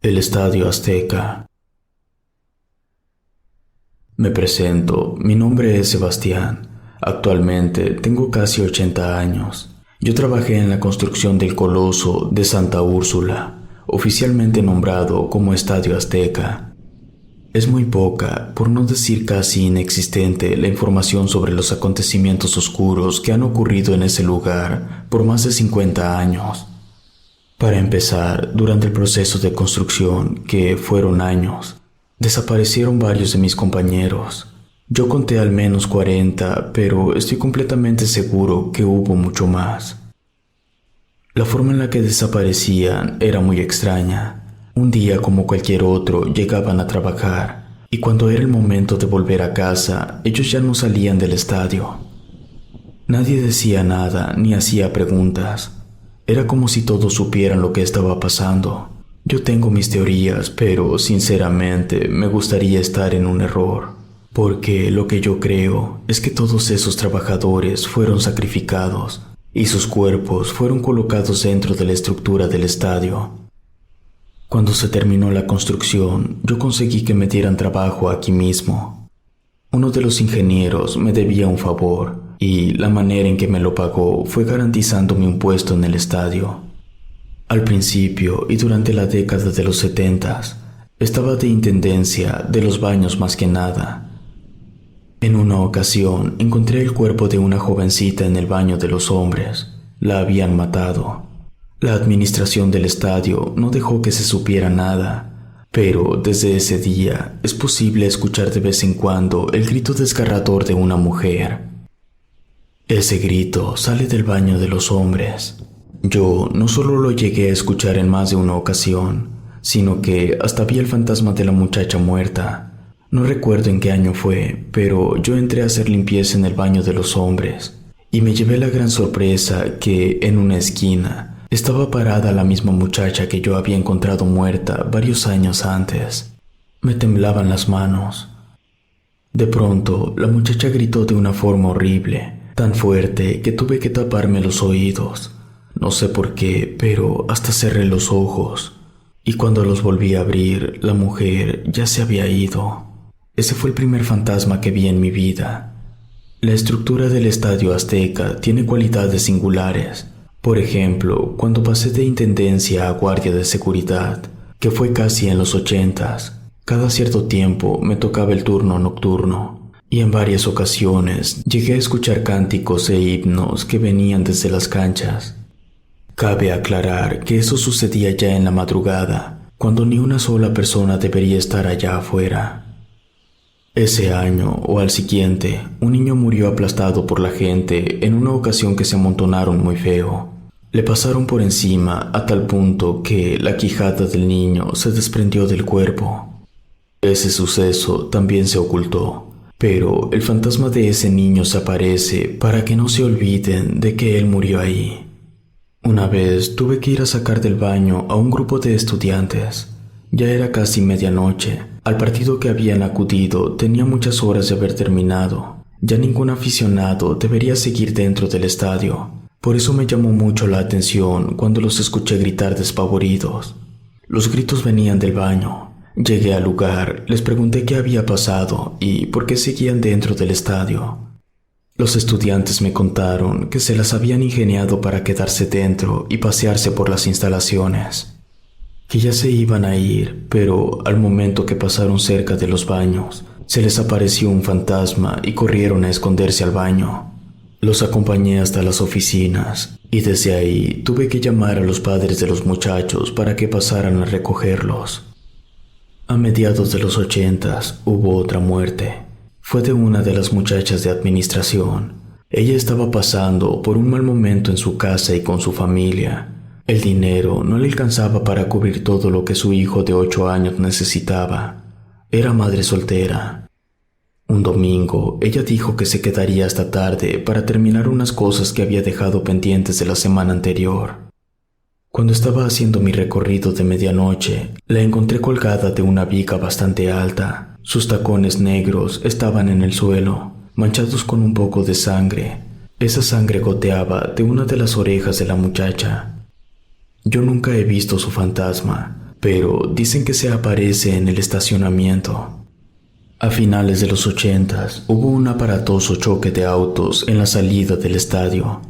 El Estadio Azteca. Me presento, mi nombre es Sebastián. Actualmente tengo casi 80 años. Yo trabajé en la construcción del Coloso de Santa Úrsula, oficialmente nombrado como Estadio Azteca. Es muy poca, por no decir casi inexistente, la información sobre los acontecimientos oscuros que han ocurrido en ese lugar por más de 50 años. Para empezar, durante el proceso de construcción, que fueron años, desaparecieron varios de mis compañeros. Yo conté al menos 40, pero estoy completamente seguro que hubo mucho más. La forma en la que desaparecían era muy extraña. Un día, como cualquier otro, llegaban a trabajar, y cuando era el momento de volver a casa, ellos ya no salían del estadio. Nadie decía nada ni hacía preguntas. Era como si todos supieran lo que estaba pasando. Yo tengo mis teorías, pero sinceramente me gustaría estar en un error, porque lo que yo creo es que todos esos trabajadores fueron sacrificados y sus cuerpos fueron colocados dentro de la estructura del estadio. Cuando se terminó la construcción, yo conseguí que me dieran trabajo aquí mismo. Uno de los ingenieros me debía un favor, y la manera en que me lo pagó fue garantizándome un puesto en el estadio. Al principio y durante la década de los 70, estaba de intendencia de los baños más que nada. En una ocasión encontré el cuerpo de una jovencita en el baño de los hombres. La habían matado. La administración del estadio no dejó que se supiera nada, pero desde ese día es posible escuchar de vez en cuando el grito desgarrador de una mujer. Ese grito sale del baño de los hombres. Yo no solo lo llegué a escuchar en más de una ocasión, sino que hasta vi el fantasma de la muchacha muerta. No recuerdo en qué año fue, pero yo entré a hacer limpieza en el baño de los hombres y me llevé la gran sorpresa que en una esquina estaba parada la misma muchacha que yo había encontrado muerta varios años antes. Me temblaban las manos. De pronto, la muchacha gritó de una forma horrible, tan fuerte que tuve que taparme los oídos. No sé por qué, pero hasta cerré los ojos. Y cuando los volví a abrir, la mujer ya se había ido. Ese fue el primer fantasma que vi en mi vida. La estructura del Estadio Azteca tiene cualidades singulares. Por ejemplo, cuando pasé de intendencia a guardia de seguridad, que fue casi en los 80, cada cierto tiempo me tocaba el turno nocturno. Y en varias ocasiones llegué a escuchar cánticos e himnos que venían desde las canchas. Cabe aclarar que eso sucedía ya en la madrugada, cuando ni una sola persona debería estar allá afuera. Ese año o al siguiente, un niño murió aplastado por la gente en una ocasión que se amontonaron muy feo. Le pasaron por encima a tal punto que la quijada del niño se desprendió del cuerpo. Ese suceso también se ocultó. Pero el fantasma de ese niño se aparece para que no se olviden de que él murió ahí. Una vez tuve que ir a sacar del baño a un grupo de estudiantes. Ya era casi medianoche. Al partido que habían acudido tenía muchas horas de haber terminado. Ya ningún aficionado debería seguir dentro del estadio. Por eso me llamó mucho la atención cuando los escuché gritar despavoridos. Los gritos venían del baño. Llegué al lugar, les pregunté qué había pasado y por qué seguían dentro del estadio. Los estudiantes me contaron que se las habían ingeniado para quedarse dentro y pasearse por las instalaciones, que ya se iban a ir, pero al momento que pasaron cerca de los baños, se les apareció un fantasma y corrieron a esconderse al baño. Los acompañé hasta las oficinas y desde ahí tuve que llamar a los padres de los muchachos para que pasaran a recogerlos. A mediados de los 80 hubo otra muerte. Fue de una de las muchachas de administración. Ella estaba pasando por un mal momento en su casa y con su familia. El dinero no le alcanzaba para cubrir todo lo que su hijo de 8 años necesitaba. Era madre soltera. Un domingo, ella dijo que se quedaría hasta tarde para terminar unas cosas que había dejado pendientes de la semana anterior. Cuando estaba haciendo mi recorrido de medianoche, la encontré colgada de una viga bastante alta. Sus tacones negros estaban en el suelo, manchados con un poco de sangre. Esa sangre goteaba de una de las orejas de la muchacha. Yo nunca he visto su fantasma, pero dicen que se aparece en el estacionamiento. A finales de los 80 hubo un aparatoso choque de autos en la salida del estadio.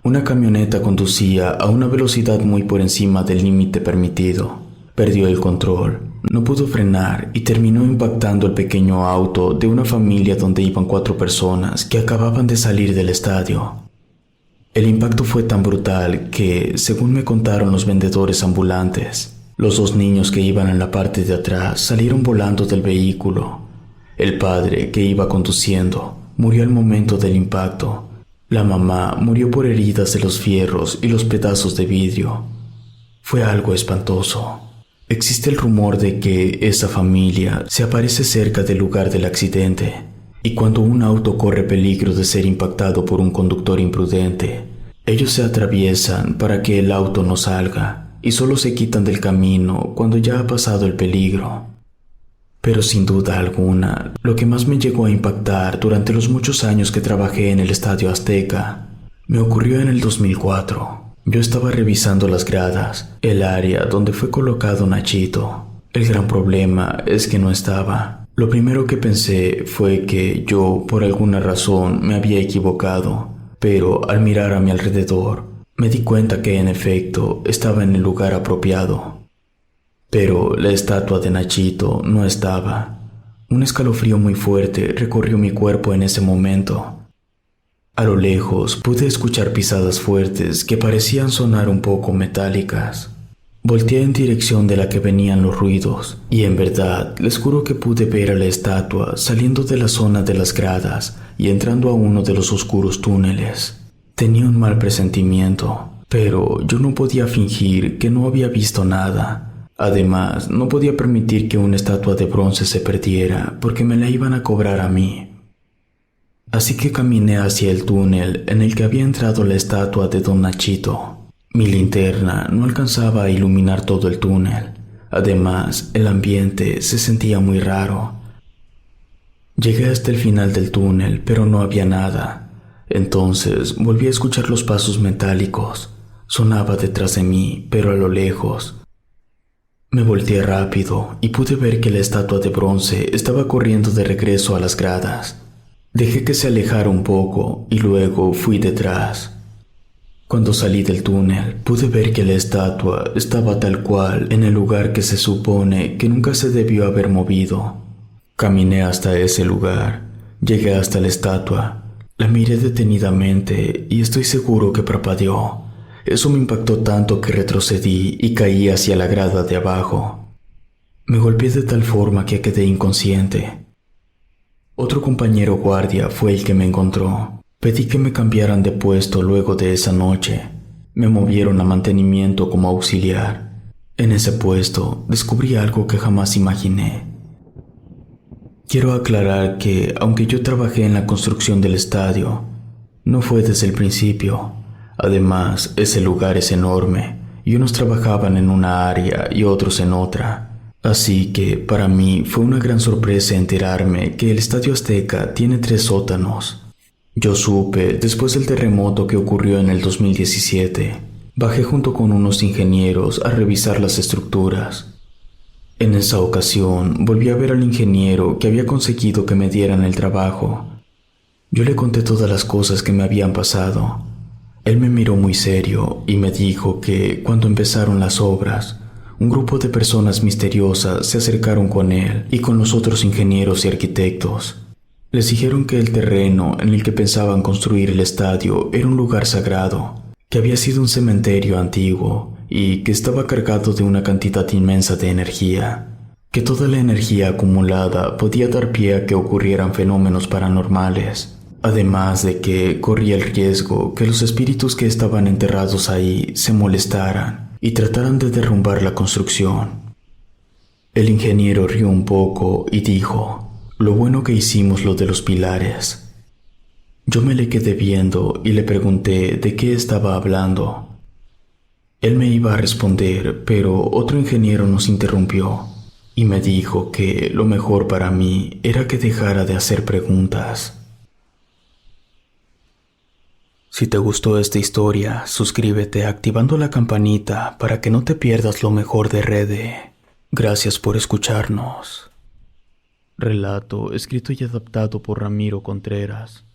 Una camioneta conducía a una velocidad muy por encima del límite permitido. Perdió el control, no pudo frenar y terminó impactando el pequeño auto de una familia donde iban 4 personas que acababan de salir del estadio. El impacto fue tan brutal que, según me contaron los vendedores ambulantes, los 2 niños que iban en la parte de atrás salieron volando del vehículo. El padre, que iba conduciendo, murió al momento del impacto. La mamá murió por heridas de los fierros y los pedazos de vidrio. Fue algo espantoso. Existe el rumor de que esa familia se aparece cerca del lugar del accidente, y cuando un auto corre peligro de ser impactado por un conductor imprudente, ellos se atraviesan para que el auto no salga y solo se quitan del camino cuando ya ha pasado el peligro. Pero sin duda alguna, lo que más me llegó a impactar durante los muchos años que trabajé en el Estadio Azteca, me ocurrió en el 2004. Yo estaba revisando las gradas, el área donde fue colocado Nachito. El gran problema es que no estaba. Lo primero que pensé fue que yo, por alguna razón, me había equivocado, pero al mirar a mi alrededor, me di cuenta que en efecto estaba en el lugar apropiado. Pero la estatua de Nachito no estaba. Un escalofrío muy fuerte recorrió mi cuerpo en ese momento. A lo lejos pude escuchar pisadas fuertes que parecían sonar un poco metálicas. Volteé en dirección de la que venían los ruidos, y en verdad les juro que pude ver a la estatua saliendo de la zona de las gradas y entrando a uno de los oscuros túneles. Tenía un mal presentimiento, pero yo no podía fingir que no había visto nada. Además, no podía permitir que una estatua de bronce se perdiera porque me la iban a cobrar a mí. Así que caminé hacia el túnel en el que había entrado la estatua de Don Nachito. Mi linterna no alcanzaba a iluminar todo el túnel. Además, el ambiente se sentía muy raro. Llegué hasta el final del túnel, pero no había nada. Entonces volví a escuchar los pasos metálicos. Sonaba detrás de mí, pero a lo lejos. Me volteé rápido y pude ver que la estatua de bronce estaba corriendo de regreso a las gradas. Dejé que se alejara un poco y luego fui detrás. Cuando salí del túnel, pude ver que la estatua estaba tal cual en el lugar que se supone que nunca se debió haber movido. Caminé hasta ese lugar, llegué hasta la estatua, la miré detenidamente y estoy seguro que parpadeó. Eso me impactó tanto que retrocedí y caí hacia la grada de abajo. Me golpeé de tal forma que quedé inconsciente. Otro compañero guardia fue el que me encontró. Pedí que me cambiaran de puesto luego de esa noche. Me movieron a mantenimiento como auxiliar. En ese puesto descubrí algo que jamás imaginé. Quiero aclarar que, aunque yo trabajé en la construcción del estadio, no fue desde el principio. Además, ese lugar es enorme y unos trabajaban en una área y otros en otra. Así que para mí fue una gran sorpresa enterarme que el Estadio Azteca tiene 3 sótanos. Yo supe después del terremoto que ocurrió en el 2017. Bajé junto con unos ingenieros a revisar las estructuras. En esa ocasión volví a ver al ingeniero que había conseguido que me dieran el trabajo. Yo le conté todas las cosas que me habían pasado. Él me miró muy serio y me dijo que cuando empezaron las obras, un grupo de personas misteriosas se acercaron con él y con los otros ingenieros y arquitectos. Les dijeron que el terreno en el que pensaban construir el estadio era un lugar sagrado, que había sido un cementerio antiguo y que estaba cargado de una cantidad inmensa de energía, que toda la energía acumulada podía dar pie a que ocurrieran fenómenos paranormales, además de que corría el riesgo que los espíritus que estaban enterrados ahí se molestaran y trataran de derrumbar la construcción. El ingeniero rió un poco y dijo: «Lo bueno que hicimos lo de los pilares». Yo me le quedé viendo y le pregunté de qué estaba hablando. Él me iba a responder, pero otro ingeniero nos interrumpió y me dijo que lo mejor para mí era que dejara de hacer preguntas. Si te gustó esta historia, suscríbete activando la campanita para que no te pierdas lo mejor de Rede. Gracias por escucharnos. Relato escrito y adaptado por Ramiro Contreras.